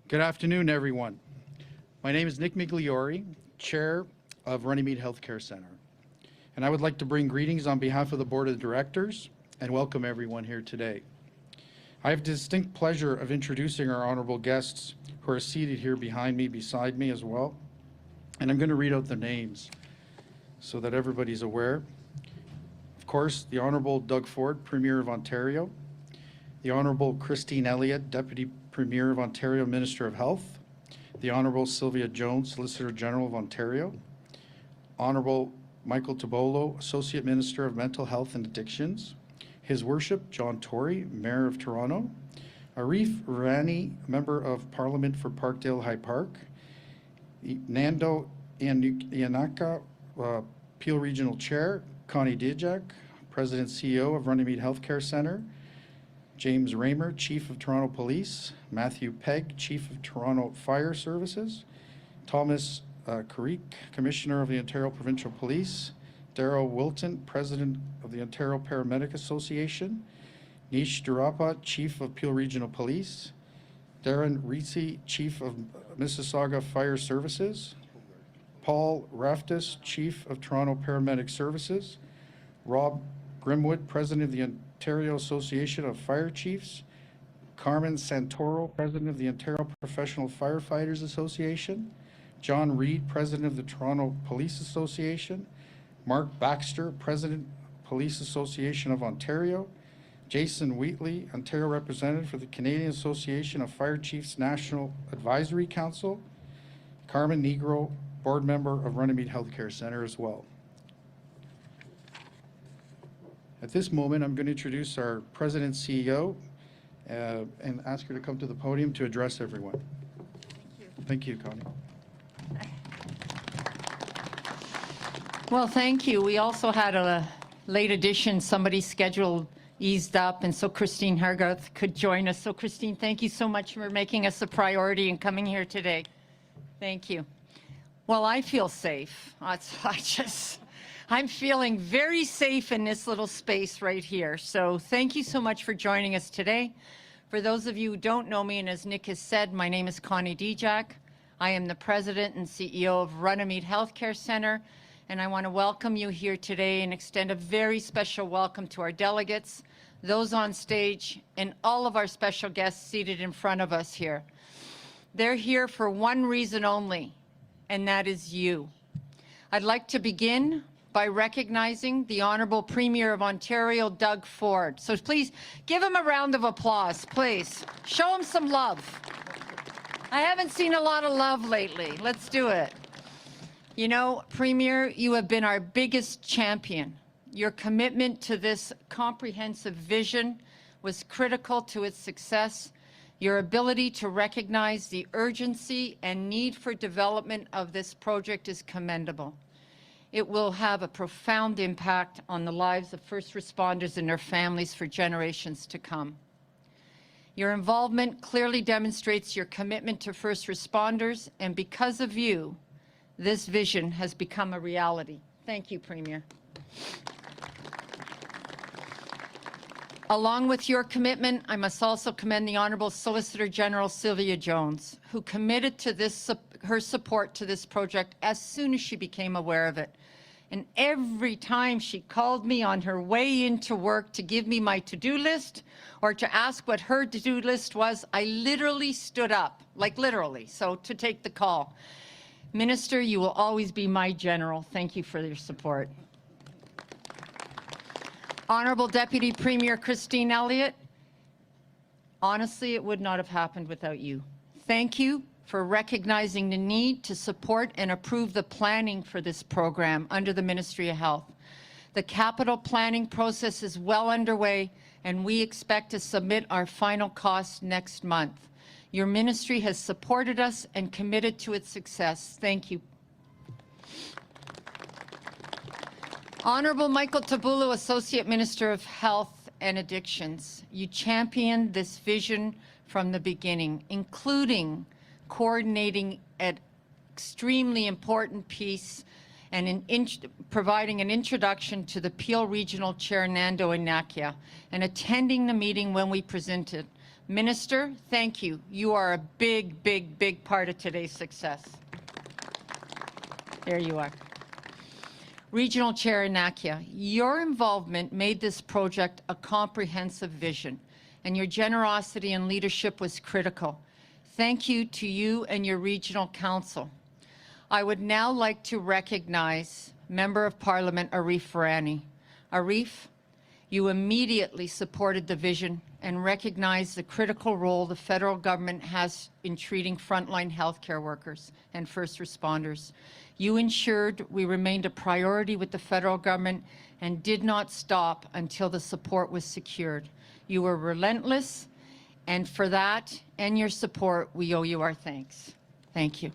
Good afternoon, everyone. My name is Nick Migliori, Chair of Runnymede Healthcare Center, and I would like to bring greetings on behalf of the Board of Directors and welcome everyone here today. I have the distinct pleasure of introducing our honorable guests who are seated here behind me, beside me as well, and I'm going to read out their names so that everybody's aware. Of course, the Honorable Doug Ford, Premier of Ontario, the Honorable Christine Elliott, Deputy Premier of Ontario, Minister of Health, the Honorable Sylvia Jones, Solicitor General of Ontario, Honorable Michael Tibollo, Associate Minister of Mental Health and Addictions, His Worship John Tory, Mayor of Toronto, Arif Rani, Member of Parliament for Parkdale High Park, Nando Ianaka, Peel Regional Chair, Connie Dijak, President CEO of Runnymede Healthcare Center, James Raymer, Chief of Toronto Police, Matthew Pegg, Chief of Toronto Fire Services, Thomas Carrick, Commissioner of the Ontario Provincial Police, Darryl Wilton, President of the Ontario Paramedic Association, Nish Durapa, Chief of Peel Regional Police, Darren Reese, Chief of Mississauga Fire Services, Paul Raftis, Chief of Toronto Paramedic Services, Rob Grimwood, President of the Ontario Association of Fire Chiefs, Carmen Santoro, President of the Ontario Professional Firefighters Association, John Reed, President of the Toronto Police Association, Mark Baxter, President, Police Association of Ontario, Jason Wheatley, Ontario Representative for the Canadian Association of Fire Chiefs National Advisory Council, Carmen Negro, Board Member of Runnymede Healthcare Center as well. At this moment, I'm going to introduce our President CEO and ask her to come to the podium to address everyone. Thank you, Connie. Well, thank you. We also had a late addition. Somebody's schedule eased up, and so Christine Hargarth could join us. So Christine, thank you so much for making us a priority and coming here today. Thank you. Well, I feel safe. I'm feeling very safe in this little space right here. So thank you so much for joining us today. For those of you who don't know me, and as Nick has said, my name is Connie Dijak. I am the President and CEO of Runnymede Healthcare Center, and I want to welcome you here today and extend a very special welcome to our delegates, those on stage, and all of our special guests seated in front of us here. They're here for one reason only, and that is you. I'd like to begin by recognizing the Honorable Premier of Ontario, Doug Ford. So please give him a round of applause, please. Show him some love. I haven't seen a lot of love lately. Let's do it. You know, Premier, you have been our biggest champion. Your commitment to this comprehensive vision was critical to its success. Your ability to recognize the urgency and need for development of this project is commendable. It will have a profound impact on the lives of first responders and their families for generations to come. Your involvement clearly demonstrates your commitment to first responders, and because of you, this vision has become a reality. Thank you, Premier. Along with your commitment, I must also commend the Honourable Solicitor General Sylvia Jones, who committed to this, her support to this project as soon as she became aware of it. And every time she called me on her way into work to give me my to-do list or to ask what her to-do list was, I literally stood up, like literally, so to take the call. Minister, you will always be my general. Thank you for your support. Honourable Deputy Premier Christine Elliott, honestly, it would not have happened without you. Thank you for recognizing the need to support and approve the planning for this program under the Ministry of Health. The capital planning process is well underway, and we expect to submit our final costs next month. Your ministry has supported us and committed to its success. Thank you. Honourable Michael Tibollo, Associate Minister of Health and Addictions, you championed this vision from the beginning, including coordinating an extremely important piece and providing an introduction to the Peel Regional Chair, Nando Ianaka, and attending the meeting when we presented. Minister, thank you. You are a big, big, big part of today's success. There you are. Regional Chair Inakia, your involvement made this project a comprehensive vision, and your generosity and leadership was critical. Thank you to you and your regional council. I would now like to recognize Member of Parliament Arif Farani. Arif, you immediately supported the vision and recognized the critical role the federal government has in treating frontline healthcare workers and first responders. You ensured we remained a priority with the federal government and did not stop until the support was secured. You were relentless, and for that and your support, we owe you our thanks. Thank you.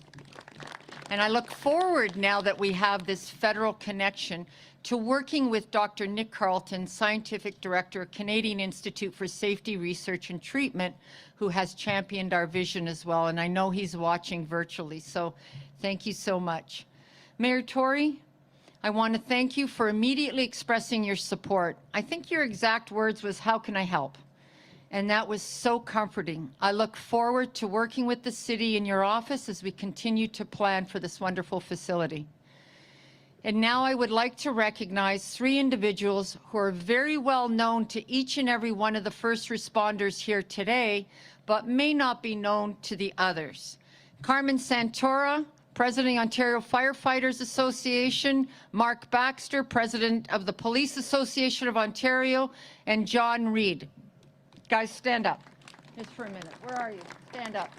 And I look forward, now that we have this federal connection, to working with Dr. Nick Carlton, Scientific Director, Canadian Institute for Safety Research and Treatment, who has championed our vision as well. And I know he's watching virtually, so thank you so much. Mayor Tory, I want to thank you for immediately expressing your support. I think your exact words was, "How can I help?" And that was so comforting. I look forward to working with the city in your office as we continue to plan for this wonderful facility. And now I would like to recognize 3 individuals who are very well known to each and every one of the first responders here today, but may not be known to the others. Carmen Santora, President of the Ontario Firefighters Association, Mark Baxter, President of the Police Association of Ontario, and John Reed. Guys, stand up. Just for a minute. Where are you? Stand up.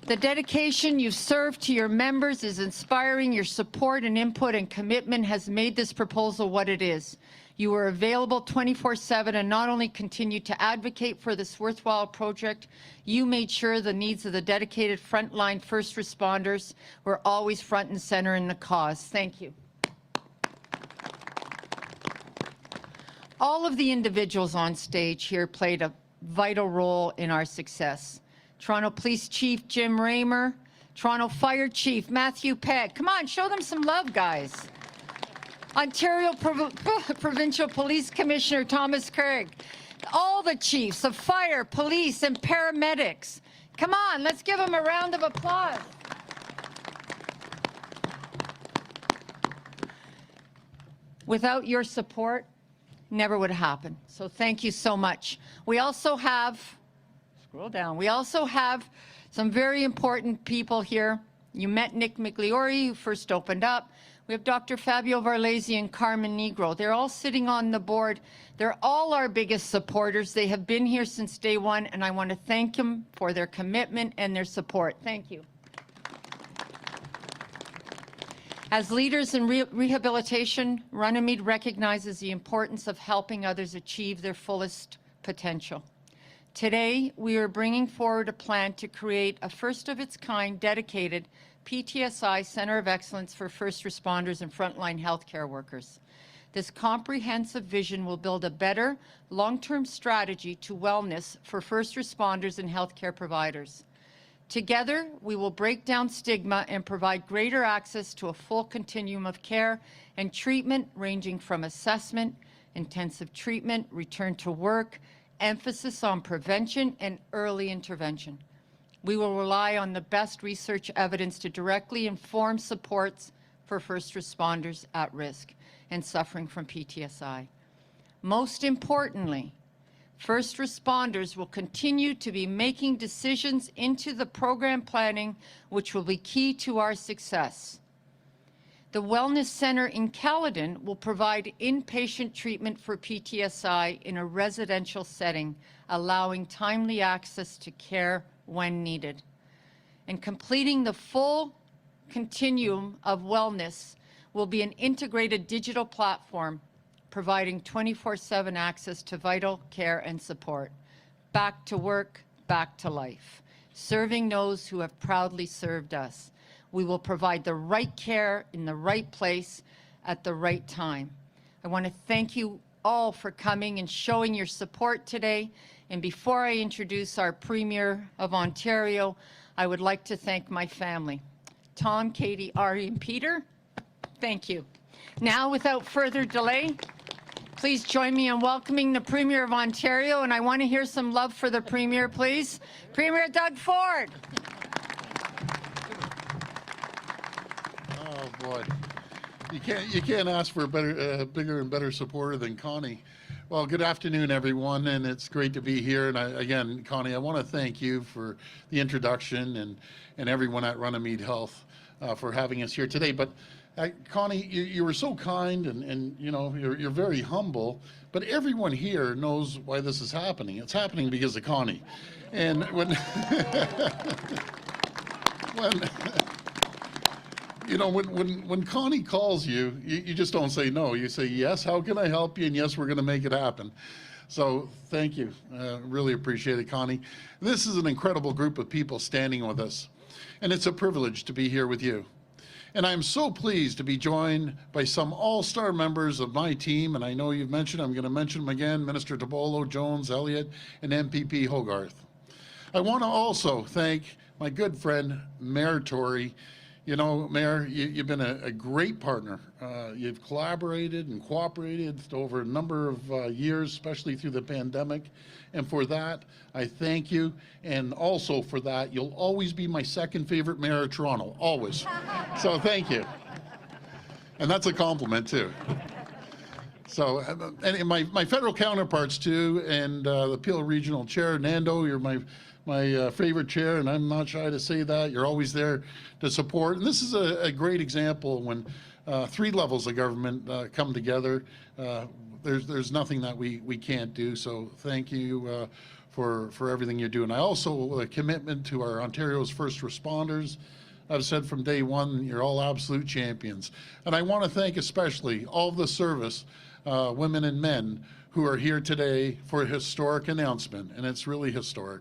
The dedication you've served to your members is inspiring. Your support and input and commitment has made this proposal what it is. You were available 24/7 and not only continued to advocate for this worthwhile project, you made sure the needs of the dedicated frontline first responders were always front and center in the cause. Thank you. All of the individuals on stage here played a vital role in our success. Toronto Police Chief Jim Raymer, Toronto Fire Chief Matthew Pegg. Come on, show them some love, guys. Ontario Provincial Police Commissioner Thomas Craig. All the chiefs of fire, police, and paramedics. Come on, let's give them a round of applause. Without your support, never would have happened. So thank you so much. We also have, scroll down, we also have some very important people here. You met Nick Migliori, who first opened up. We have Dr. Fabio Varlesi and Carmen Negro. They're all sitting on the board. They're all our biggest supporters. They have been here since day one, and I want to thank them for their commitment and their support. Thank you. As leaders in rehabilitation, Runnymede recognizes the importance of helping others achieve their fullest potential. Today, we are bringing forward a plan to create a first-of-its-kind dedicated PTSI Center of Excellence for First Responders and Frontline Healthcare Workers. This comprehensive vision will build a better long-term strategy to wellness for first responders and healthcare providers. Together, we will break down stigma and provide greater access to a full continuum of care and treatment ranging from assessment, intensive treatment, return to work, emphasis on prevention and early intervention. We will rely on the best research evidence to directly inform supports for first responders at risk and suffering from PTSI. Most importantly, first responders will continue to be making decisions into the program planning, which will be key to our success. The Wellness Center in Caledon will provide inpatient treatment for PTSI in a residential setting, allowing timely access to care when needed. And completing the full continuum of wellness will be an integrated digital platform providing 24/7 access to vital care and support. Back to work, back to life, serving those who have proudly served us. We will provide the right care in the right place at the right time. I want to thank you all for coming and showing your support today. And before I introduce our Premier of Ontario, I would like to thank my family. Tom, Katie, Ari, and Peter, thank you. Now, without further delay, please join me in welcoming the Premier of Ontario, and I want to hear some love for the Premier, please. Premier Doug Ford. Oh boy, you can't ask for a better, bigger and better supporter than Connie. Well, good afternoon, everyone, and it's great to be here. And again, Connie, I want to thank you for the introduction and everyone at Runnymede Health for having us here today. But Connie, you were so kind, and you know you're very humble. But everyone here knows why this is happening. It's happening because of Connie. And when when Connie calls you, you just don't say no. You say, yes, how can I help you? And yes, we're going to make it happen. So thank you. Really appreciate it, Connie. This is an incredible group of people standing with us. And it's a privilege to be here with you. And I'm so pleased to be joined by some all-star members of my team. And I know you've mentioned, I'm going to mention them again, Minister Tibollo, Jones, Elliott, and MPP Hogarth. I want to also thank my good friend, Mayor Tory. You know, Mayor, you've been a great partner. You've collaborated and cooperated over a number of years, especially through the pandemic. And for that, I thank you. And also for that, you'll always be my second favorite mayor of Toronto, always. So thank you. And that's a compliment, too. So, and my federal counterparts, too, and the Peel Regional Chair, Nando, you're my favorite chair, and I'm not shy to say that. You're always there to support. And this is a great example when three levels of government come together. There's nothing that we can't do. So thank you for everything you do. And I also a commitment to our Ontario's first responders. I've said from day one, you're all absolute champions. And I want to thank especially all of the service women and men who are here today for a historic announcement, and it's really historic.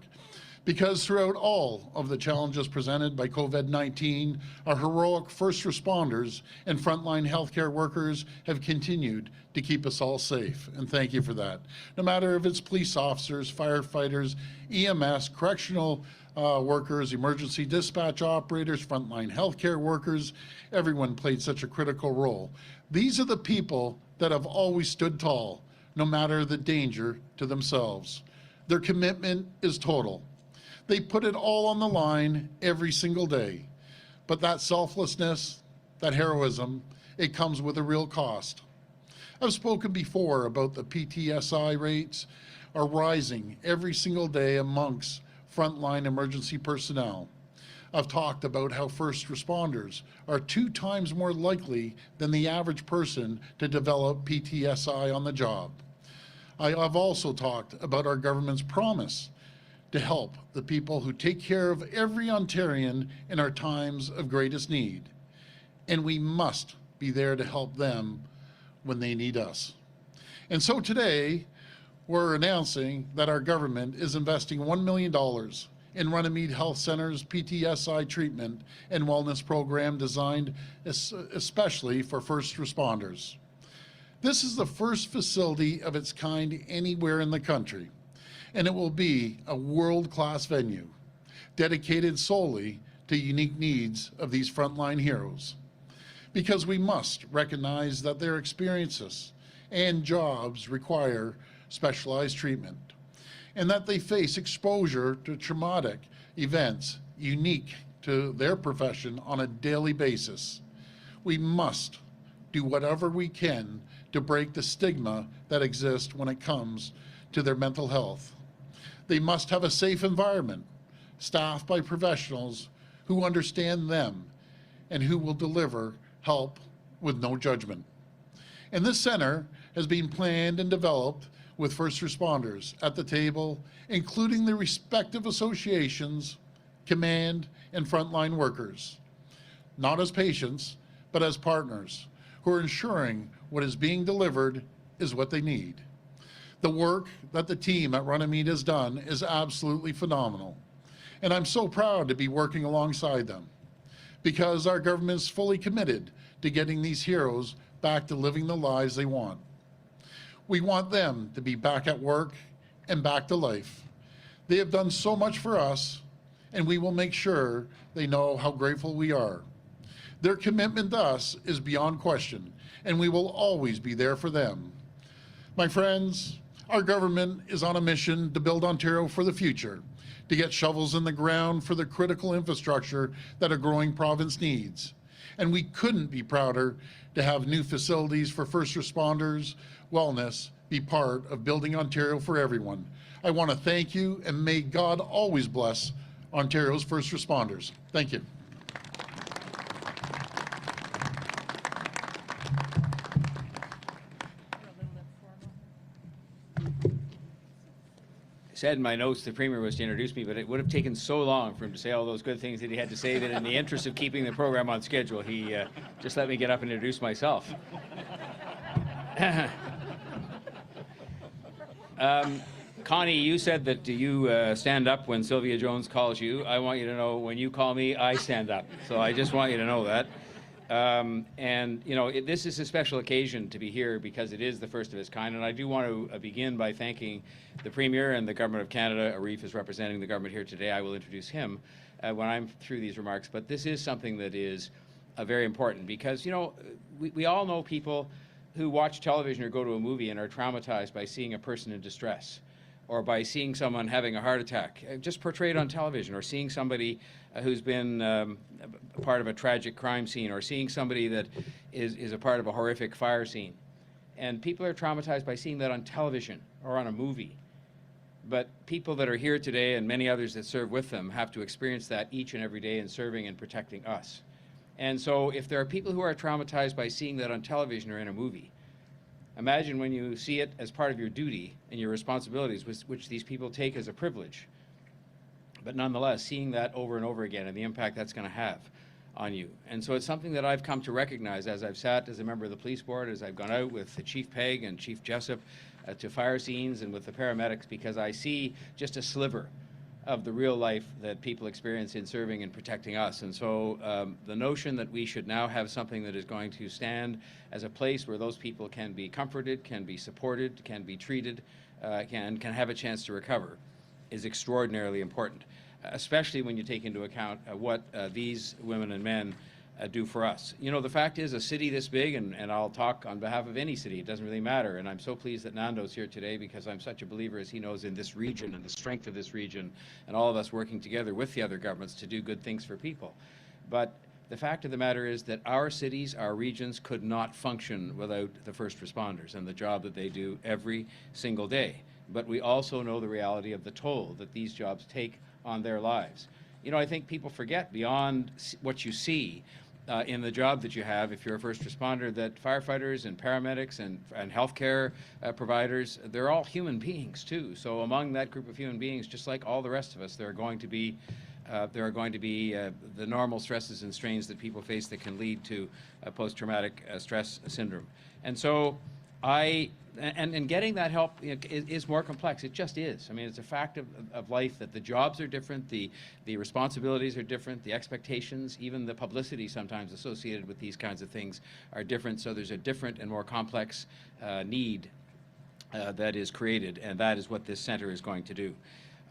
Because throughout all of the challenges presented by COVID-19, our heroic first responders and frontline healthcare workers have continued to keep us all safe, and thank you for that. No matter if it's police officers, firefighters, EMS, correctional workers, emergency dispatch operators, frontline healthcare workers, everyone played such a critical role. These are the people that have always stood tall, no matter the danger to themselves. Their commitment is total. They put it all on the line every single day. But that selflessness, that heroism, it comes with a real cost. I've spoken before about the PTSI rates are rising every single day amongst frontline emergency personnel. I've talked about how first responders are 2 times more likely than the average person to develop PTSI on the job. I've also talked about our government's promise to help the people who take care of every Ontarian in our times of greatest need. And we must be there to help them when they need us. And so today, we're announcing that our government is investing $1 million in Runnymede Health Center's PTSI treatment and wellness program designed especially for first responders. This is the first facility of its kind anywhere in the country, and it will be a world-class venue dedicated solely to unique needs of these frontline heroes. Because we must recognize that their experiences and jobs require specialized treatment, and that they face exposure to traumatic events unique to their profession on a daily basis. We must do whatever we can to break the stigma that exists when it comes to their mental health. They must have a safe environment, staffed by professionals who understand them and who will deliver help with no judgment. And this center has been planned and developed with first responders at the table, including the respective associations, command, and frontline workers, not as patients, but as partners who are ensuring what is being delivered is what they need. The work that the team at Runnymede has done is absolutely phenomenal, and I'm so proud to be working alongside them because our government is fully committed to getting these heroes back to living the lives they want. We want them to be back at work and back to life. They have done so much for us, and we will make sure they know how grateful we are. Their commitment to us is beyond question, and we will always be there for them. My friends, our government is on a mission to build Ontario for the future, to get shovels in the ground for the critical infrastructure that a growing province needs. And we couldn't be prouder to have new facilities for first responders, wellness, be part of building Ontario for everyone. I want to thank you, and may God always bless Ontario's first responders. Thank you. Said in my notes the Premier was to introduce me, but it would have taken so long for him to say all those good things that he had to say that in the interest of keeping the program on schedule, he just let me get up and introduce myself. Connie, you said that you stand up when Sylvia Jones calls you. I want you to know when you call me, I stand up. So I just want you to know that. And, you know, this is a special occasion to be here because it is the first of its kind. And I do want to begin by thanking the Premier and the Government of Canada. Arif is representing the government here today. I will introduce him when I'm through these remarks. But this is something that is very important because, you know, we all know people who watch television or go to a movie and are traumatized by seeing a person in distress, or by seeing someone having a heart attack, just portrayed on television, or seeing somebody who's been part of a tragic crime scene, or seeing somebody that is a part of a horrific fire scene. And people are traumatized by seeing that on television or on a movie. But people that are here today, and many others that serve with them, have to experience that each and every day in serving and protecting us. And so if there are people who are traumatized by seeing that on television or in a movie, imagine when you see it as part of your duty and your responsibilities, which these people take as a privilege. But nonetheless, seeing that over and over again and the impact that's going to have on you. And so it's something that I've come to recognize as I've sat as a member of the police board, as I've gone out with Chief Pegg and Chief Jessup to fire scenes and with the paramedics, because I see just a sliver of the real life that people experience in serving and protecting us. And so the notion that we should now have something that is going to stand as a place where those people can be comforted, can be supported, can be treated, can have a chance to recover is extraordinarily important, especially when you take into account what these women and men do for us. You know, the fact is, a city this big, and I'll talk on behalf of any city, it doesn't really matter, and I'm so pleased that Nando's here today because I'm such a believer, as he knows, in this region and the strength of this region, and all of us working together with the other governments to do good things for people. But the fact of the matter is that our cities, our regions could not function without the first responders and the job that they do every single day. But we also know the reality of the toll that these jobs take on their lives. You know, I think people forget, beyond what you see in the job that you have, if you're a first responder, that firefighters and paramedics and healthcare providers, they're all human beings too. So among that group of human beings, just like all the rest of us, there are going to be the normal stresses and strains that people face that can lead to post-traumatic stress syndrome. And so and getting that help is more complex. It just is. I mean, it's a fact of life that the jobs are different, the responsibilities are different, the expectations, even the publicity sometimes associated with these kinds of things are different. So there's a different and more complex need that is created, and that is what this center is going to do.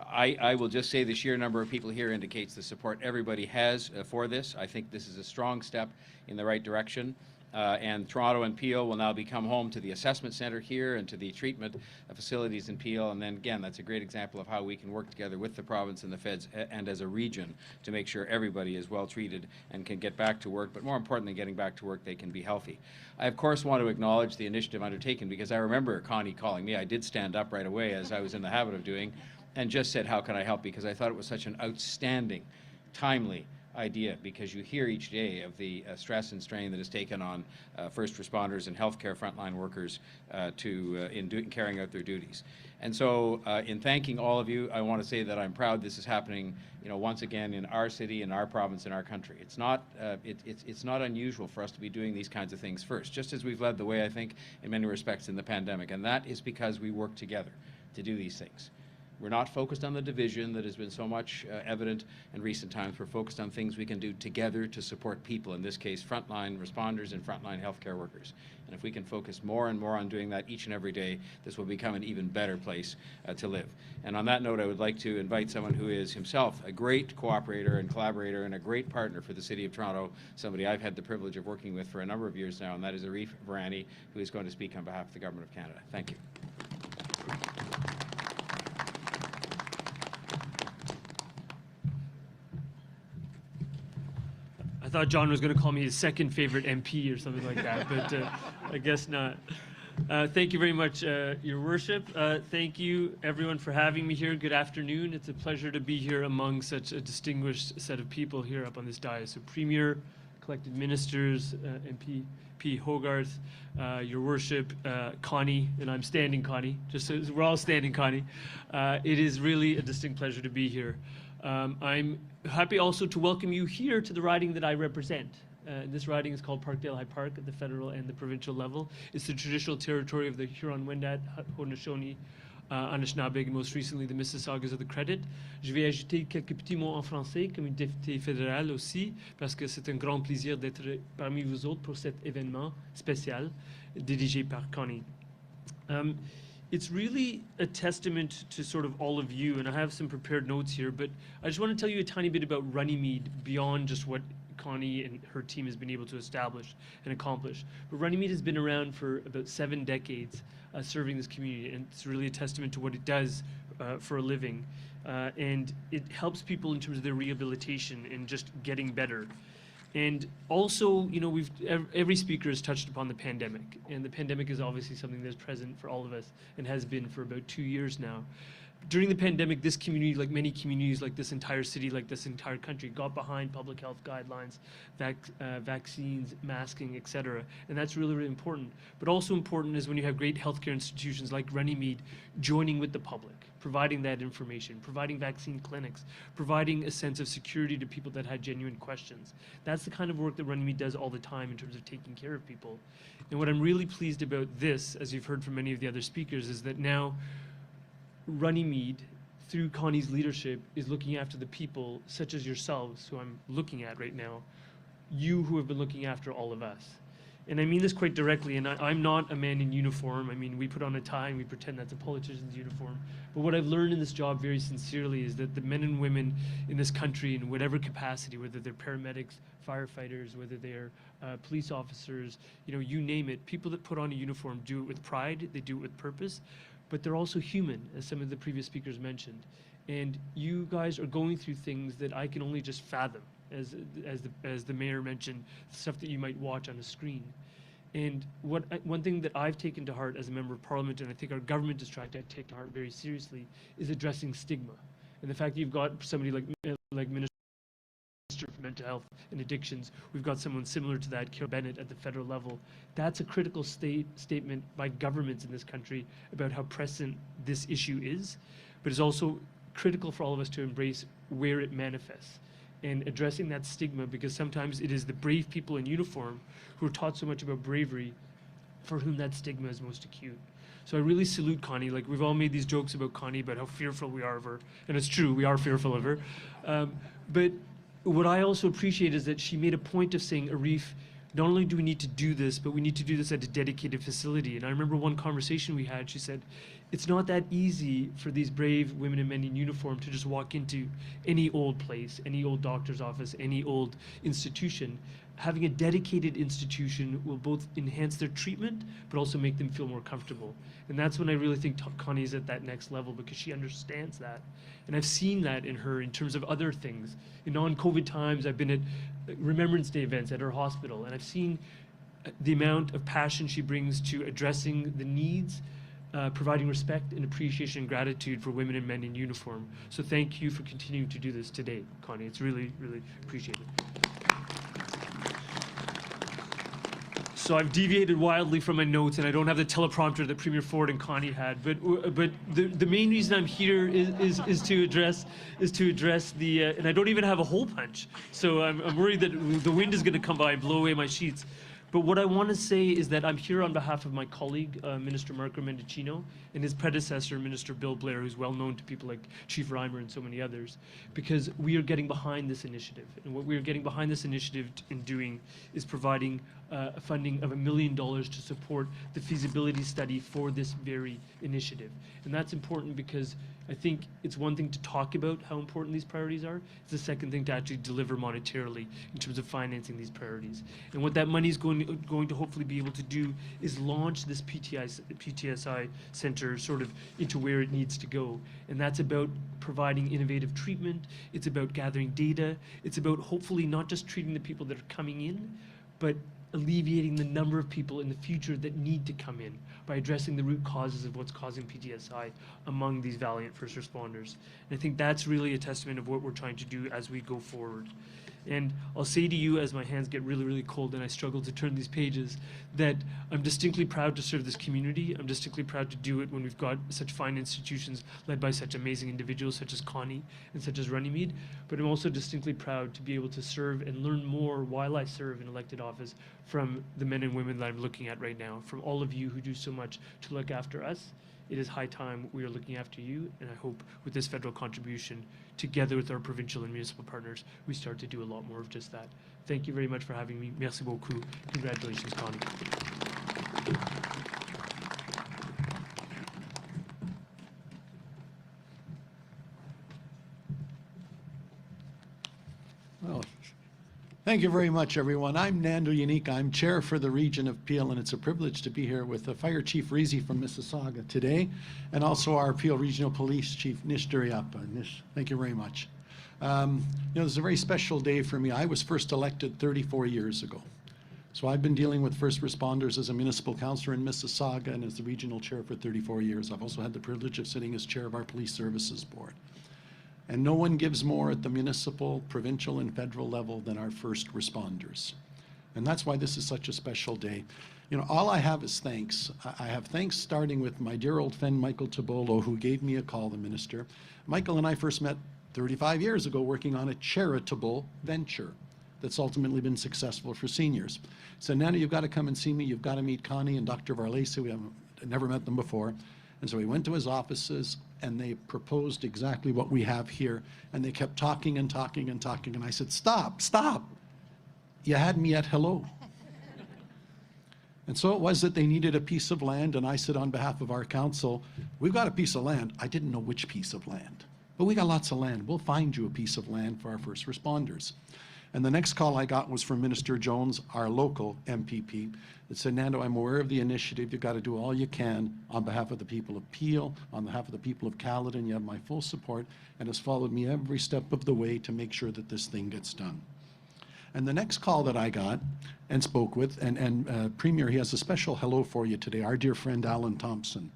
I will just say the sheer number of people here indicates the support everybody has for this. I think this is a strong step in the right direction. And Toronto and Peel will now become home to the assessment center here and to the treatment facilities in Peel. And then again, that's a great example of how we can work together with the province and the feds and as a region to make sure everybody is well treated and can get back to work. But more importantly, getting back to work, they can be healthy. I, of course, want to acknowledge the initiative undertaken because I remember Connie calling me. I did stand up right away, as I was in the habit of doing, and just said, how can I help? Because I thought it was such an outstanding, timely idea, because you hear each day of the stress and strain that is taken on first responders and healthcare frontline workers in carrying out their duties. And so in thanking all of you, I want to say that I'm proud this is happening, you know, once again in our city, in our province, in our country. It's not unusual for us to be doing these kinds of things first, just as we've led the way, I think, in many respects in the pandemic. And that is because we work together to do these things. We're not focused on the division that has been so much evident in recent times. We're focused on things we can do together to support people, in this case, frontline responders and frontline healthcare workers. And if we can focus more and more on doing that each and every day, this will become an even better place to live. And on that note, I would like to invite someone who is himself a great cooperator and collaborator and a great partner for the City of Toronto, somebody I've had the privilege of working with for a number of years now, and that is Arif Varani, who is going to speak on behalf of the Government of Canada. Thank you. I thought John was going to call me his second favorite MP or something like that, but I guess not. Thank you very much, Your Worship. Thank you, everyone, for having me here. Good afternoon. It's a pleasure to be here among such a distinguished set of people here up on this dais. So Premier, collected ministers, MP Hogarth, Your Worship, Connie, and I'm standing Connie, just so we're all standing Connie. It is really a distinct pleasure to be here. I'm happy also to welcome you here to the riding that I represent. This riding is called Parkdale High Park at the federal and the provincial level. It's the traditional territory of the Huron-Wendat, Haudenosaunee, Anishinaabe, and most recently the Mississaugas of the Credit. Je vais ajouter quelques petits mots en français comme une députée fédérale aussi, parce que c'est un grand plaisir d'être parmi vous autres pour cet événement spécial dirigé par Connie. It's really a testament to sort of all of you, and I have some prepared notes here, but I just want to tell you a tiny bit about Runnymede beyond just what Connie and her team has been able to establish and accomplish. But Runnymede has been around for about 7 decades serving this community, and it's really a testament to what it does for a living. And it helps people in terms of their rehabilitation and just getting better. And also, you know, every speaker has touched upon the pandemic, and the pandemic is obviously something that's present for all of us and has been for about 2 years now. During the pandemic, this community, like many communities, like this entire city, like this entire country, got behind public health guidelines, vaccines, masking, etc. And that's really, really important. But also important is when you have great healthcare institutions like Runnymede joining with the public, providing that information, providing vaccine clinics, providing a sense of security to people that had genuine questions. That's the kind of work that Runnymede does all the time in terms of taking care of people. And what I'm really pleased about this, as you've heard from many of the other speakers, is that now Runnymede, through Connie's leadership, is looking after the people such as yourselves, who I'm looking at right now, you who have been looking after all of us. And I mean this quite directly, and I'm not a man in uniform. I mean, we put on a tie and we pretend that's a politician's uniform. But what I've learned in this job very sincerely is that the men and women in this country, in whatever capacity, whether they're paramedics, firefighters, whether they're police officers, you know, you name it, people that put on a uniform do it with pride, they do it with purpose, but they're also human, as some of the previous speakers mentioned. And you guys are going through things that I can only just fathom, as the mayor mentioned, stuff that you might watch on a screen. And one thing that I've taken to heart as a member of parliament, and I think our government is trying to take to heart very seriously, is addressing stigma. And the fact that you've got somebody like Minister for Mental Health and Addictions, we've got someone similar to that, Carol Bennett, at the federal level. That's a critical statement by governments in this country about how present this issue is, but it's also critical for all of us to embrace where it manifests and addressing that stigma, because sometimes it is the brave people in uniform who are taught so much about bravery for whom that stigma is most acute. So I really salute Connie. Like, we've all made these jokes about Connie, about how fearful we are of her, and it's true, we are fearful of her. But what I also appreciate is that she made a point of saying, Arif, not only do we need to do this, but we need to do this at a dedicated facility. And I remember one conversation we had, she said, it's not that easy for these brave women and men in uniform to just walk into any old place, any old doctor's office, any old institution. Having a dedicated institution will both enhance their treatment, but also make them feel more comfortable. And that's when I really think Connie's at that next level, because she understands that. And I've seen that in her in terms of other things. In non-COVID times, I've been at Remembrance Day events at her hospital, and I've seen the amount of passion she brings to addressing the needs, providing respect and appreciation and gratitude for women and men in uniform. So thank you for continuing to do this today, Connie. It's really, really appreciated. So I've deviated wildly from my notes, and I don't have the teleprompter that Premier Ford and Connie had. But the main reason I'm here is to address the and I don't even have a hole punch. So I'm worried that the wind is going to come by and blow away my sheets. But what I want to say is that I'm here on behalf of my colleague, Minister Marco Mendicino, and his predecessor, Minister Bill Blair, who's well known to people like Chief Reimer and so many others, because we are getting behind this initiative. And what we are getting behind this initiative in doing is providing a funding of $1 million to support the feasibility study for this very initiative. And that's important because I think it's one thing to talk about how important these priorities are. It's the second thing to actually deliver monetarily in terms of financing these priorities. And what that money is going to hopefully be able to do is launch this PTSI center sort of into where it needs to go. And that's about providing innovative treatment. It's about gathering data. It's about hopefully not just treating the people that are coming in, but alleviating the number of people in the future that need to come in by addressing the root causes of what's causing PTSI among these valiant first responders. And I think that's really a testament of what we're trying to do as we go forward. And I'll say to you, as my hands get really, really cold and I struggle to turn these pages, that I'm distinctly proud to serve this community. I'm distinctly proud to do it when we've got such fine institutions led by such amazing individuals such as Connie and such as Runnymede. But I'm also distinctly proud to be able to serve and learn more while I serve in elected office from the men and women that I'm looking at right now, from all of you who do so much to look after us. It is high time we are looking after you, and I hope with this federal contribution, together with our provincial and municipal partners, we start to do a lot more of just that. Thank you very much for having me. Merci beaucoup. Congratulations, Connie. Well, thank you very much, everyone. I'm Nando Unique. I'm chair for the region of Peel, and it's a privilege to be here with the Fire Chief Reezy from Mississauga today, and also our Peel Regional Police Chief Nish Duriappa. Nish, thank you very much. This is a very special day for me. I was first elected 34 years ago. So I've been dealing with first responders as a municipal councillor in Mississauga and as the regional chair for 34 years. I've also had the privilege of sitting as chair of our Police Services Board. And no one gives more at the municipal, provincial, and federal level than our first responders. And that's why this is such a special day. All I have is thanks. I have thanks starting with my dear old friend, Michael Tibollo, who gave me a call, the minister. Michael and I first met 35 years ago working on a charitable venture that's ultimately been successful for seniors. So, Nana, you've got to come and see me. You've got to meet Connie and Dr. Varlese. We haven't never met them before. And so we went to his offices, and they proposed exactly what we have here. And they kept talking and talking and talking. And I said, stop, stop. You had me at hello. And so it was that they needed a piece of land. And I said, on behalf of our council, we've got a piece of land. I didn't know which piece of land, but we got lots of land. We'll find you a piece of land for our first responders. And the next call I got was from Minister Jones, our local MPP, that said, Nando, I'm aware of the initiative. You've got to do all you can on behalf of the people of Peel, on behalf of the people of Caledon. You have my full support, and has followed me every step of the way to make sure that this thing gets done. And the next call that I got and spoke with, and Premier, he has a special hello for you today, our dear friend Alan Thompson.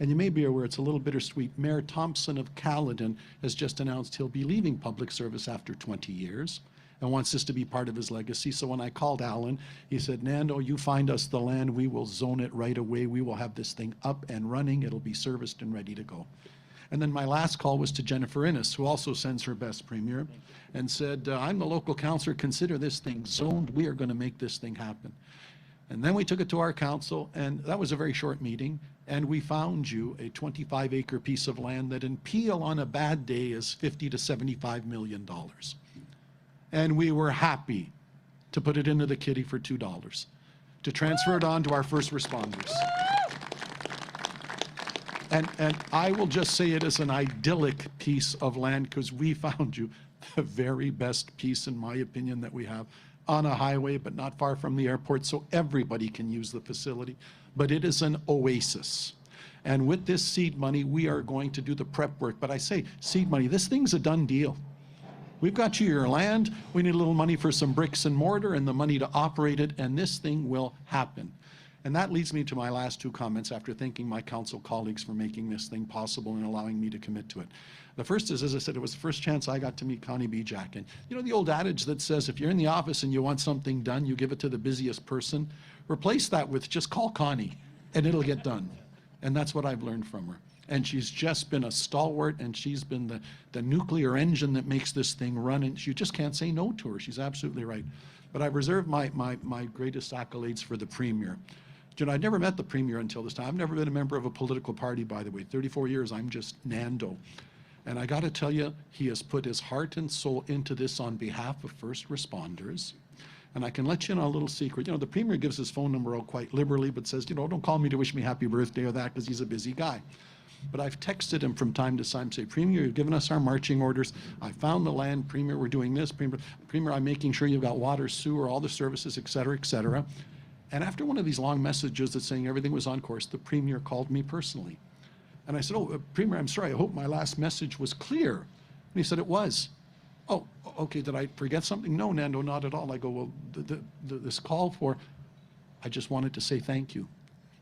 And you may be aware it's a little bittersweet. Mayor Thompson of Caledon has just announced he'll be leaving public service after 20 years. And wants this to be part of his legacy. So when I called Alan, he said, Nando, you find us the land, we will zone it right away. We will have this thing up and running. It'll be serviced and ready to go. And then my last call was to Jennifer Innes, who also sends her best, Premier, and said, I'm the local councillor, consider this thing zoned. We are going to make this thing happen. And then we took it to our council, and that was a very short meeting, and we found you a 25-acre piece of land that in Peel on a bad day is $50 to $75 million. And we were happy to put it into the kitty for $2, to transfer it on to our first responders. And I will just say it is an idyllic piece of land because we found you the very best piece, in my opinion, that we have on a highway, but not far from the airport, so everybody can use the facility. But it is an oasis. And with this seed money, we are going to do the prep work. But I say seed money, this thing's a done deal. We've got you your land, we need a little money for some bricks and mortar and the money to operate it, and this thing will happen. And that leads me to my last two comments after thanking my council colleagues for making this thing possible and allowing me to commit to it. The first is, as I said, it was the first chance I got to meet Connie Bijak. And you know the old adage that says if you're in the office and you want something done, you give it to the busiest person? Replace that with just call Connie and it'll get done. And that's what I've learned from her. And she's just been a stalwart, and she's been the nuclear engine that makes this thing run, and you just can't say no to her. She's absolutely right. But I've reserved my greatest accolades for the Premier. You know, I'd never met the Premier until this time. I've never been a member of a political party, by the way. 34 years, I'm just Nando. And I got to tell you, he has put his heart and soul into this on behalf of first responders. And I can let you in on a little secret. You know, the Premier gives his phone number out quite liberally, but says, you know, don't call me to wish me happy birthday or that, because he's a busy guy. But I've texted him from time to time, say, Premier, you've given us our marching orders. I found the land. Premier, we're doing this. Premier, I'm making sure you've got water, sewer, all the services, et cetera, et cetera. And after one of these long messages that's saying everything was on course, the Premier called me personally. And I said, oh, Premier, I'm sorry, I hope my last message was clear. And he said, it was. Oh, okay, did I forget something? No, Nando, not at all. I go, well, this call for, I just wanted to say thank you,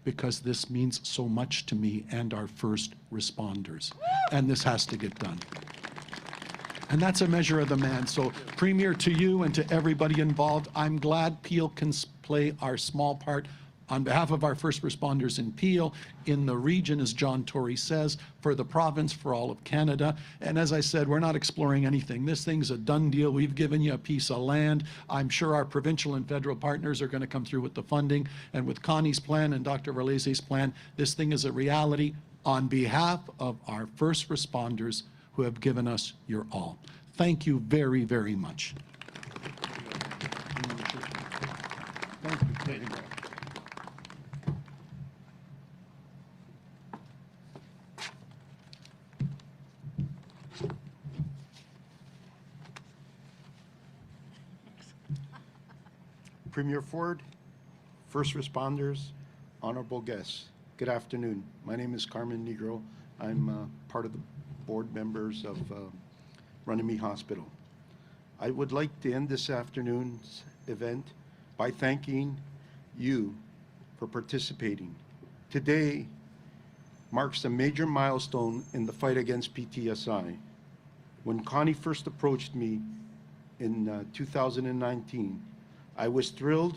because this means so much to me and our first responders. And this has to get done. And that's a measure of the man. So, Premier, to you and to everybody involved, I'm glad Peel can play our small part on behalf of our first responders in Peel, in the region, as John Tory says, for the province, for all of Canada. And as I said, we're not exploring anything. This thing's a done deal. We've given you a piece of land. I'm sure our provincial and federal partners are going to come through with the funding. And with Connie's plan and Dr. Verlese's plan, this thing is a reality on behalf of our first responders who have given us your all. Thank you very, very much. Thank you. Premier Ford, first responders, honorable guests, good afternoon. My name is Carmen Negro. I'm part of the board members of Runnymede Hospital. I would like to end this afternoon's event by thanking you for participating. Today marks a major milestone in the fight against PTSI. When Connie first approached me in 2019, I was thrilled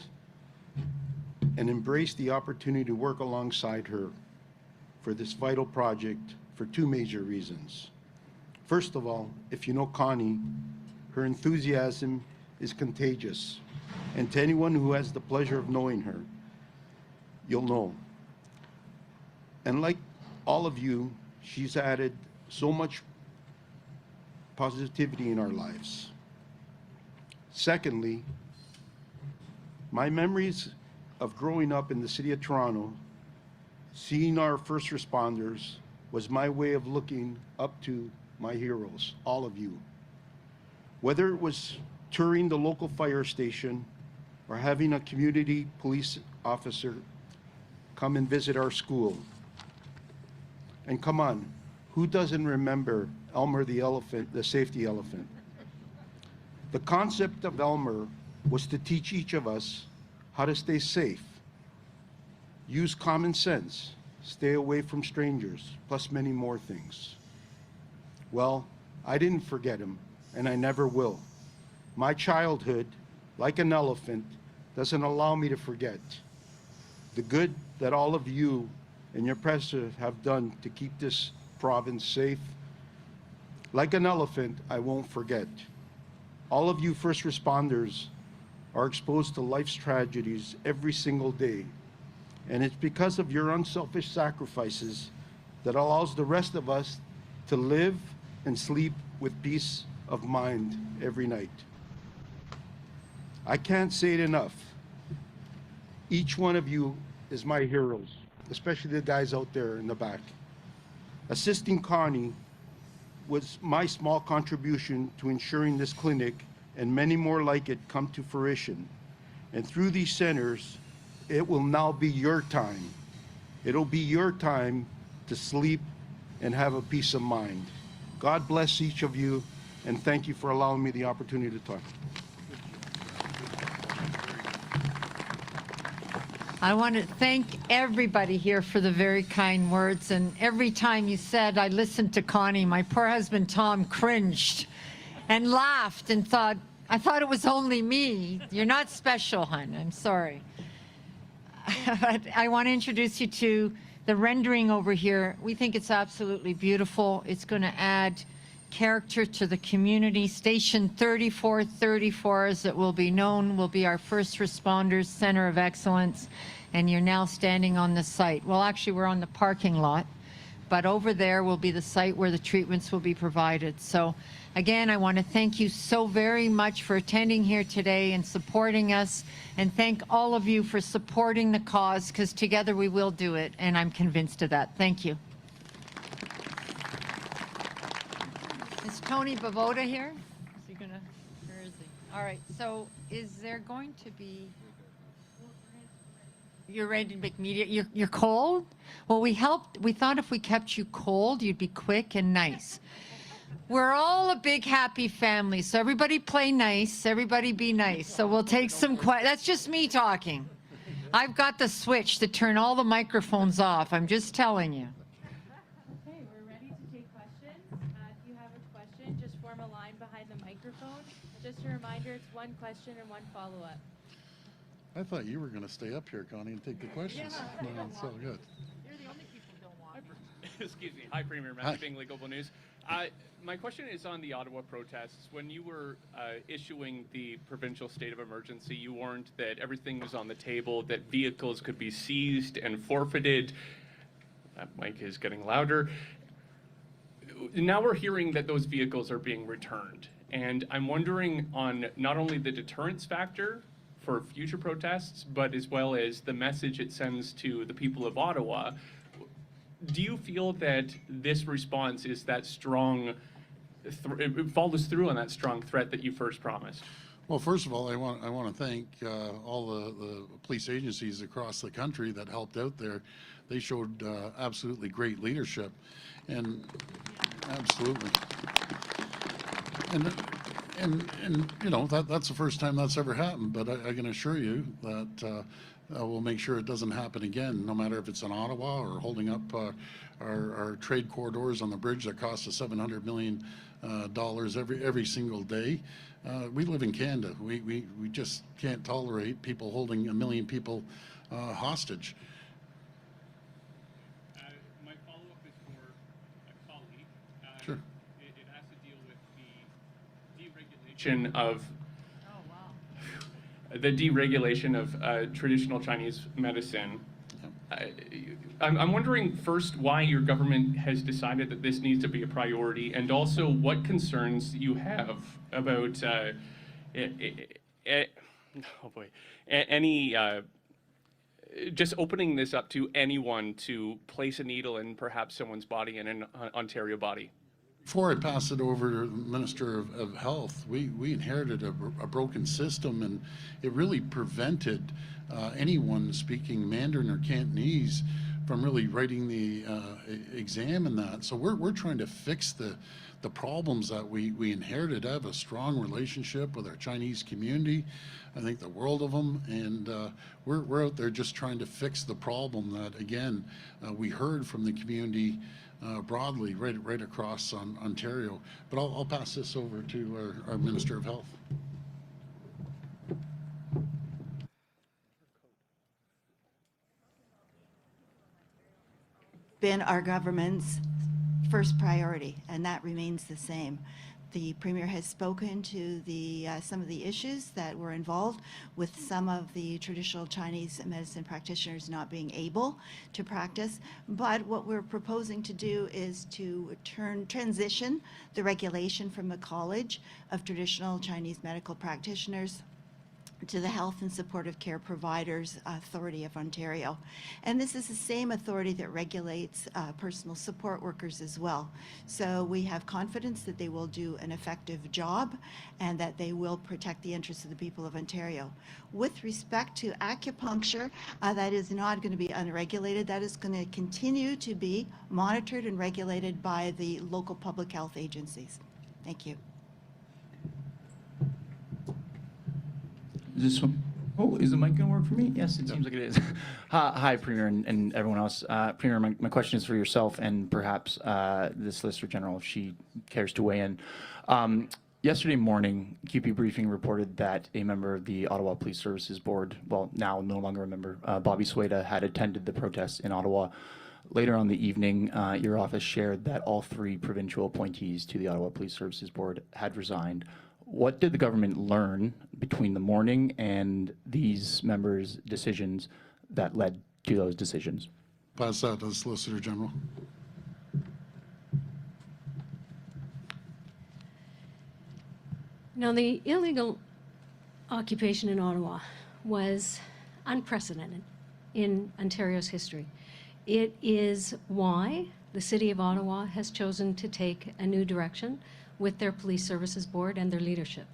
and embraced the opportunity to work alongside her for this vital project for two major reasons. First of all, if you know Connie, her enthusiasm is contagious. And to anyone who has the pleasure of knowing her, you'll know. And like all of you, she's added so much positivity in our lives. Secondly, my memories of growing up in the city of Toronto, seeing our first responders, was my way of looking up to my heroes, all of you. Whether it was touring the local fire station or having a community police officer come and visit our school. And come on, who doesn't remember Elmer the elephant, the safety elephant? The concept of Elmer was to teach each of us how to stay safe, use common sense, stay away from strangers, plus many more things. Well, I didn't forget him, and I never will. My childhood, like an elephant, doesn't allow me to forget the good that all of you and your predecessors have done to keep this province safe. Like an elephant, I won't forget. All of you first responders are exposed to life's tragedies every single day. And it's because of your unselfish sacrifices that allows the rest of us to live and sleep with peace of mind every night. I can't say it enough. Each one of you is my heroes, especially the guys out there in the back. Assisting Connie was my small contribution to ensuring this clinic and many more like it come to fruition. And through these centers, it will now be your time. It'll be your time to sleep and have a peace of mind. God bless each of you, and thank you for allowing me the opportunity to talk. I want to thank everybody here for the very kind words. And every time you said, I listened to Connie, my poor husband Tom cringed and laughed and thought, I thought it was only me. You're not special, hon. I'm sorry. But I want to introduce you to the rendering over here. We think it's absolutely beautiful. It's going to add character to the community. Station 3434, as it will be known, will be our first responders center of excellence. And you're now standing on the site. Well, actually, we're on the parking lot, but over there will be the site where the treatments will be provided. So again, I want to thank you so very much for attending here today and supporting us, and thank all of you for supporting the cause, because together we will do it, and I'm convinced of that. Thank you. Is Tony Bavoda here? Is he gonna, where is he? All right, so is there going to be, you're ready to make media, you're cold? Well, we thought if we kept you cold, you'd be quick and nice. We're all a big happy family, so everybody play nice, everybody be nice. So we'll take some that's just me talking. I've got the switch to turn all the microphones off, I'm just telling you. Okay, we're ready to take questions. If you have a question, just form a line behind the microphone. Just a reminder, it's one question and one follow-up. I thought you were going to stay up here, Connie, and take the questions. No, it's all good. You're the only people who don't want Excuse me. Hi, Premier. Hi. Matthew Bingley, Global News. My question is on the Ottawa protests. When you were issuing the provincial state of emergency, you warned that everything was on the table, that vehicles could be seized and forfeited. That mic is getting louder. Now we're hearing that those vehicles are being returned. And I'm wondering on not only the deterrence factor for future protests, but as well as the message it sends to the people of Ottawa. Do you feel that this response is that strong, it follows through on that strong threat that you first promised? Well, first of all, I want to thank all the police agencies across the country that helped out there. They showed absolutely great leadership, and absolutely. And you know, that's the first time that's ever happened, but I can assure you that we'll make sure it doesn't happen again, no matter if it's in Ottawa or holding up our trade corridors on the bridge that cost us $700 million every single day. We live in Canada. We just can't tolerate people holding 1 million people hostage. My follow-up is for a colleague. Sure. It has to deal with the deregulation of traditional Chinese medicine. I'm wondering first why your government has decided that this needs to be a priority, and also what concerns you have about just opening this up to anyone to place a needle in perhaps someone's body in an Ontario body. Before I pass it over to the Minister of Health, we inherited a broken system, and it really prevented anyone speaking Mandarin or Cantonese from really writing the exam in that. So we're trying to fix the problems that we inherited. I have a strong relationship with our Chinese community, I think the world of them, and we're out there just trying to fix the problem that, again, we heard from the community broadly right across Ontario. But I'll pass this over to our Minister of Health. Been our government's first priority, and that remains the same. The Premier has spoken to some of the issues that were involved with some of the traditional Chinese medicine practitioners not being able to practice. But what we're proposing to do is to transition the regulation from the College of Traditional Chinese Medical Practitioners to the Health and Supportive Care Providers Authority of Ontario. And this is the same authority that regulates personal support workers as well. So we have confidence that they will do an effective job and that they will protect the interests of the people of Ontario. With respect to acupuncture, that is not going to be unregulated. That is going to continue to be monitored and regulated by the local public health agencies. Thank you. Is this one? Oh, is the mic going to work for me? Yes, it seems like it is. Hi, Premier, and everyone else. Premier, my question is for yourself and perhaps the Solicitor General, if she cares to weigh in. Yesterday morning, QP Briefing reported that a member of the Ottawa Police Services Board, well, now no longer a member, Bobby Sueda, had attended the protests in Ottawa. Later on the evening, your office shared that all 3 provincial appointees to the Ottawa Police Services Board had resigned. What did the government learn between the morning and these members' decisions that led to those decisions? Pass that to the Solicitor General. Now, the illegal occupation in Ottawa was unprecedented in Ontario's history. It is why the City of Ottawa has chosen to take a new direction with their Police Services Board and their leadership.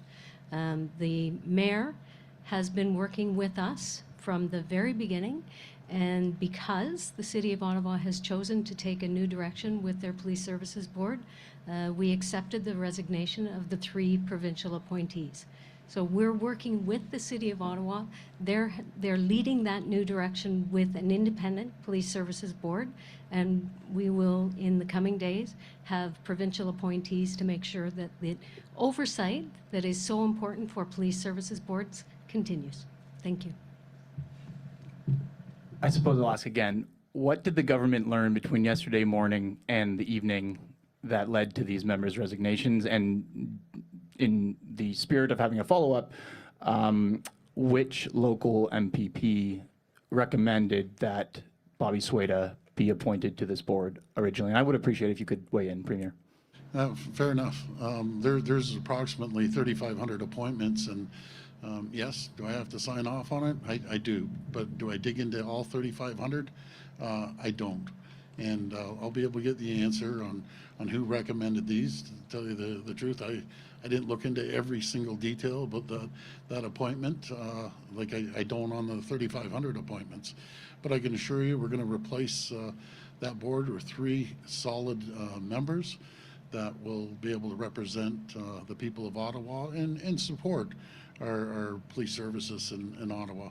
The Mayor has been working with us from the very beginning, and because the City of Ottawa has chosen to take a new direction with their Police Services Board, we accepted the resignation of the 3 provincial appointees. So we're working with the City of Ottawa. They're leading that new direction with an independent Police Services Board, and we will, in the coming days, have provincial appointees to make sure that the oversight that is so important for Police Services Boards continues. Thank you. I suppose I'll ask again, what did the government learn between yesterday morning and the evening that led to these members' resignations? And in the spirit of having a follow-up, which local MPP recommended that Bobby Sueda be appointed to this board originally? And I would appreciate if you could weigh in, Premier. Fair enough. There's approximately 3,500 appointments, and yes, do I have to sign off on it? I do, but do I dig into all 3,500? I don't. And I'll be able to get the answer on who recommended these. To tell you the truth, I didn't look into every single detail about that appointment, like I don't on the 3,500 appointments. But I can assure you we're going to replace that board with 3 solid members that will be able to represent the people of Ottawa and support our police services in Ottawa.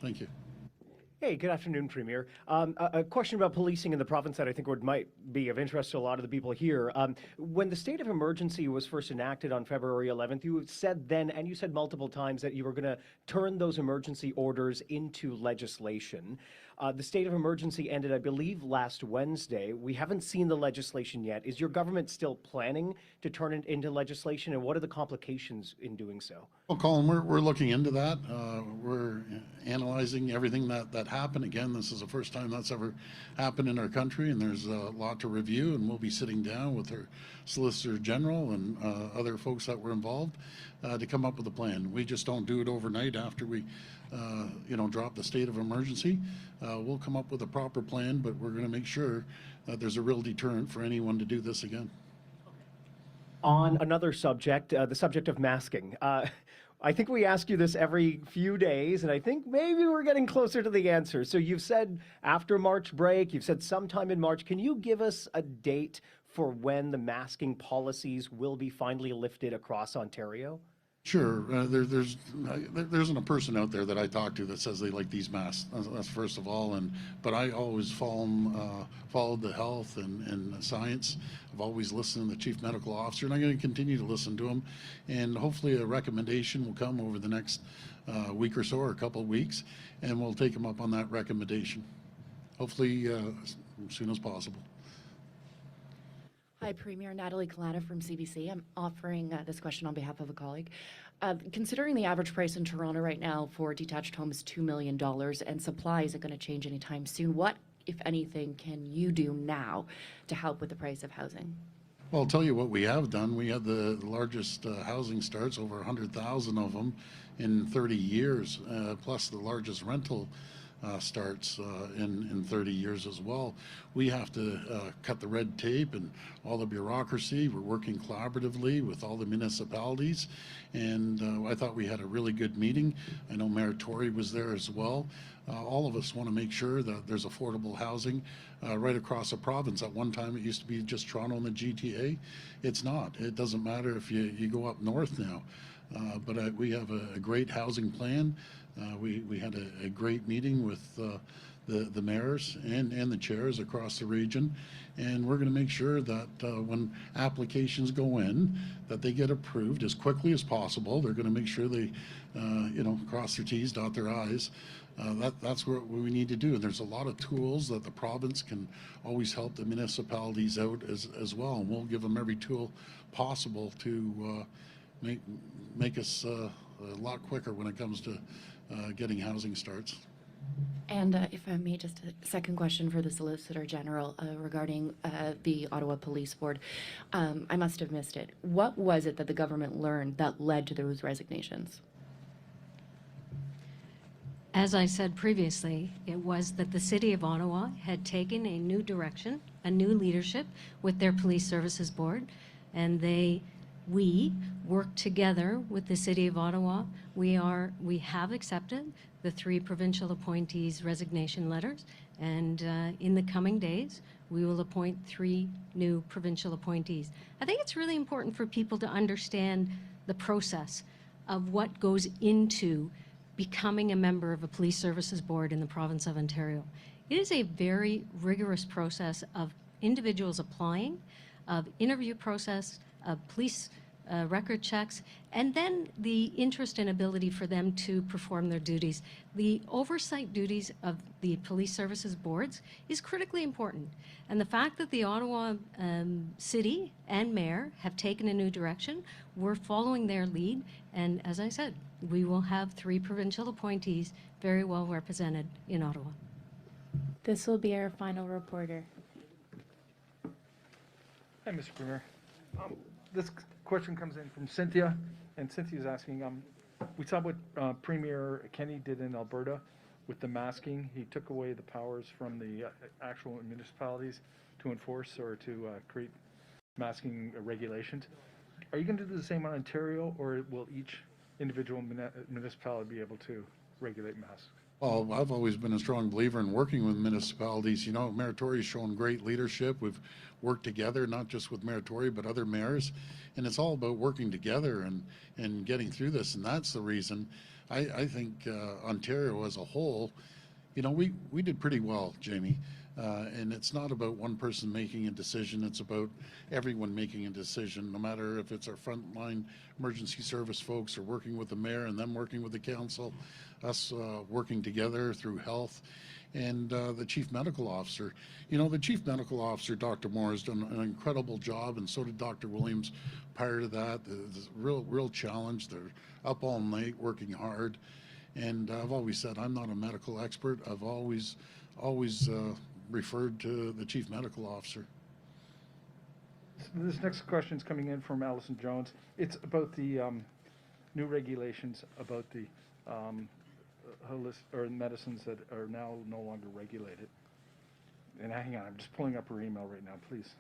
Thank you. Hey, good afternoon, Premier. A question about policing in the province that I think might be of interest to a lot of the people here. When the state of emergency was first enacted on February 11th, you said then, and you said multiple times, that you were going to turn those emergency orders into legislation. The state of emergency ended, I believe, last Wednesday. We haven't seen the legislation yet. Is your government still planning to turn it into legislation, and what are the complications in doing so? Well, Colin, we're looking into that. We're analyzing everything that happened. Again, this is the first time that's ever happened in our country, and there's a lot to review, and we'll be sitting down with our Solicitor General and other folks that were involved to come up with a plan. We just don't do it overnight after we drop the state of emergency. We'll come up with a proper plan, but we're going to make sure that there's a real deterrent for anyone to do this again. On another subject, the subject of masking. I think we ask you this every few days, and I think maybe we're getting closer to the answer. So you've said after March break, you've said sometime in March. Can you give us a date for when the masking policies will be finally lifted across Ontario? Sure. There isn't a person out there that I talk to that says they like these masks. That's first of all. But I always followed the health and science. I've always listened to the chief medical officer, and I'm going to continue to listen to him. And hopefully a recommendation will come over the next week or so, or a couple of weeks, and we'll take him up on that recommendation. Hopefully as soon as possible. Hi, Premier. Natalie Kalana from CBC. I'm offering this question on behalf of a colleague. Considering the average price in Toronto right now for detached homes is $2 million and supply isn't going to change anytime soon, what, if anything, can you do now to help with the price of housing? Well, I'll tell you what we have done. We had the largest housing starts, over 100,000 of them in 30 years, plus the largest rental starts in 30 years as well. We have to cut the red tape and all the bureaucracy. We're working collaboratively with all the municipalities, and I thought we had a really good meeting. I know Mayor Tory was there as well. All of us want to make sure that there's affordable housing right across the province. At one time, it used to be just Toronto and the GTA. It's not. It doesn't matter if you go up north now. But we have a great housing plan. We had a great meeting with the mayors and the chairs across the region, and we're going to make sure that when applications go in, that they get approved as quickly as possible. They're going to make sure they, cross their T's, dot their I's. That's what we need to do. And there's a lot of tools that the province can always help the municipalities out as well, and we'll give them every tool possible to make us a lot quicker when it comes to getting housing starts. And if I may, just a second question for the Solicitor General regarding the Ottawa Police Board. I must have missed it. What was it that the government learned that led to those resignations? As I said previously, it was that the City of Ottawa had taken a new direction, a new leadership with their Police Services Board, and we worked together with the City of Ottawa. We have accepted the 3 provincial appointees' resignation letters, and in the coming days, we will appoint 3 new provincial appointees. I think it's really important for people to understand the process of what goes into becoming a member of a Police Services Board in the province of Ontario. It is a very rigorous process of individuals applying, of interview process, of police record checks, and then the interest and ability for them to perform their duties. The oversight duties of the police services boards is critically important. And the fact that the Ottawa City and Mayor have taken a new direction, we're following their lead. And as I said, we will have 3 provincial appointees very well represented in Ottawa. This will be our final reporter. Hi, Mr. Premier. This question comes in from Cynthia, and Cynthia's asking, we saw what Premier Kenney did in Alberta with the masking. He took away the powers from the actual municipalities to enforce or to create masking regulations. Are you going to do the same on Ontario, or will each individual municipality be able to regulate masks? Well, I've always been a strong believer in working with municipalities. You know, Mayor Tory's shown great leadership. We've worked together, not just with Mayor Tory, but other mayors. And it's all about working together and getting through this. And that's the reason I think Ontario as a whole, you know, we did pretty well, Jamie. And it's not about one person making a decision. It's about everyone making a decision, no matter if it's our frontline emergency service folks or working with the mayor and them working with the council, us working together through health, and the chief medical officer. You know, the chief medical officer, Dr. Moore, has done an incredible job, and so did Dr. Williams prior to that. It's a real challenge. They're up all night working hard. And I've always said I'm not a medical expert. I've always referred to the chief medical officer. This next question is coming in from Allison Jones. It's about the new regulations about the medicines that are now no longer regulated. And hang on, I'm just pulling up her email right now, please.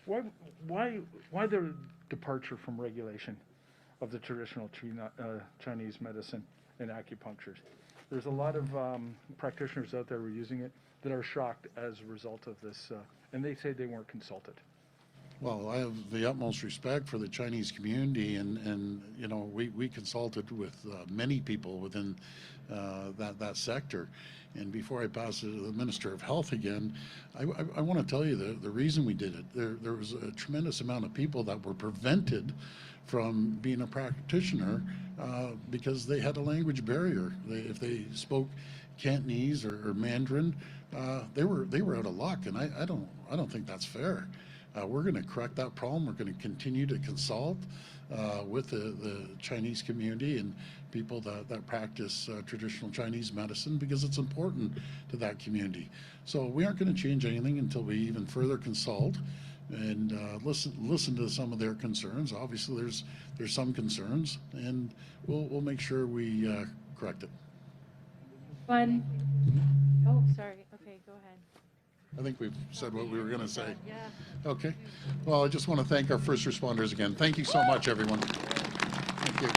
Why the departure from regulation of the traditional Chinese medicine and acupuncture? There's a lot of practitioners out there who are using it that are shocked as a result of this, and they say they weren't consulted. Well, I have the utmost respect for the Chinese community, and you know, we consulted with many people within that sector. And before I pass it to the Minister of Health again, I want to tell you the reason we did it. There was a tremendous amount of people that were prevented from being a practitioner because they had a language barrier. If they spoke Cantonese or Mandarin, they were out of luck, and I don't think that's fair. We're going to correct that problem. We're going to continue to consult with the Chinese community and people that practice traditional Chinese medicine, because it's important to that community. So we aren't going to change anything until we even further consult and listen to some of their concerns. Obviously, there's some concerns, and we'll make sure we correct it. One. Oh, sorry. Okay, go ahead. I think we've said what we were going to say. Yeah. Okay. Well, I just want to thank our first responders again. Thank you so much, everyone. Thank you.